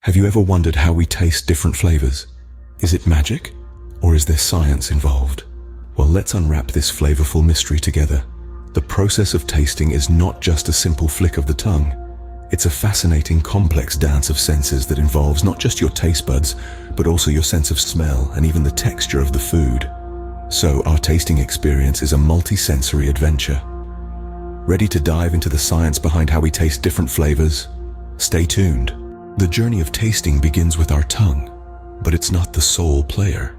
Have you ever wondered how we taste different flavors? Is it magic, or is there science involved? Well, let's unwrap this flavorful mystery together. The process of tasting is not just a simple flick of the tongue. It's a fascinating, complex dance of senses that involves not just your taste buds, but also your sense of smell and even the texture of the food. So, our tasting experience is a multi-sensory adventure. Ready to dive into the science behind how we taste different flavors? Stay tuned. The journey of tasting begins with our tongue, but it's not the sole player.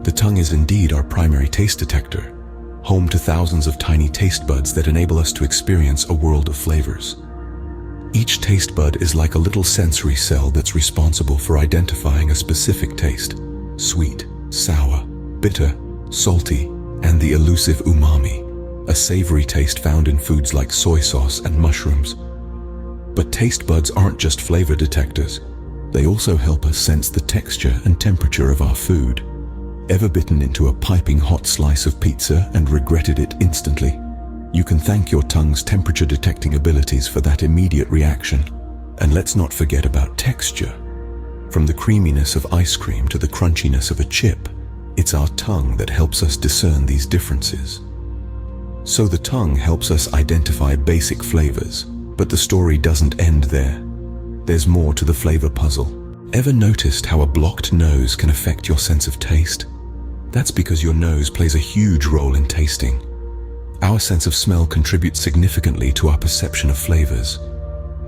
The tongue is indeed our primary taste detector, home to thousands of tiny taste buds that enable us to experience a world of flavors. Each taste bud is like a little sensory cell that's responsible for identifying a specific taste: sweet, sour, bitter, salty, and the elusive umami, a savory taste found in foods like soy sauce and mushrooms. But taste buds aren't just flavor detectors. They also help us sense the texture and temperature of our food. Ever bitten into a piping hot slice of pizza and regretted it instantly? You can thank your tongue's temperature detecting abilities for that immediate reaction. And let's not forget about texture. From the creaminess of ice cream to the crunchiness of a chip, it's our tongue that helps us discern these differences. So the tongue helps us identify basic flavors. But the story doesn't end there. There's more to the flavor puzzle. Ever noticed how a blocked nose can affect your sense of taste? That's because your nose plays a huge role in tasting. Our sense of smell contributes significantly to our perception of flavors.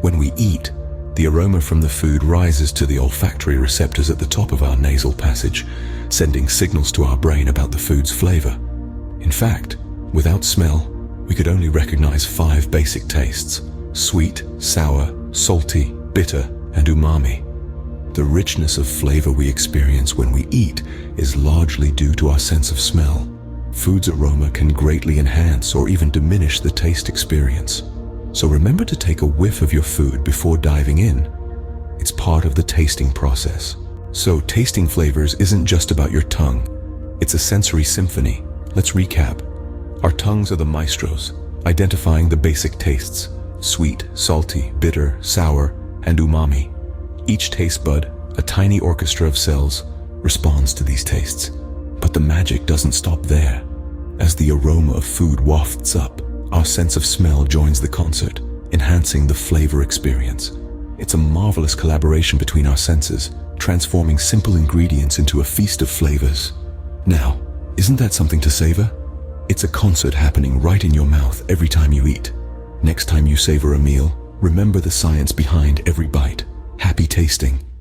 When we eat, the aroma from the food rises to the olfactory receptors at the top of our nasal passage, sending signals to our brain about the food's flavor. In fact, without smell, we could only recognize 5 basic tastes: sweet, sour, salty, bitter, and umami. The richness of flavor we experience when we eat is largely due to our sense of smell. Food's aroma can greatly enhance or even diminish the taste experience. So remember to take a whiff of your food before diving in. It's part of the tasting process. So tasting flavors isn't just about your tongue. It's a sensory symphony. Let's recap. Our tongues are the maestros, identifying the basic tastes: sweet, salty, bitter, sour, and umami. Each taste bud, a tiny orchestra of cells, responds to these tastes. But the magic doesn't stop there. As the aroma of food wafts up, our sense of smell joins the concert, enhancing the flavor experience. It's a marvelous collaboration between our senses, transforming simple ingredients into a feast of flavors. Now, isn't that something to savor? It's a concert happening right in your mouth every time you eat. Next time you savor a meal, remember the science behind every bite. Happy tasting.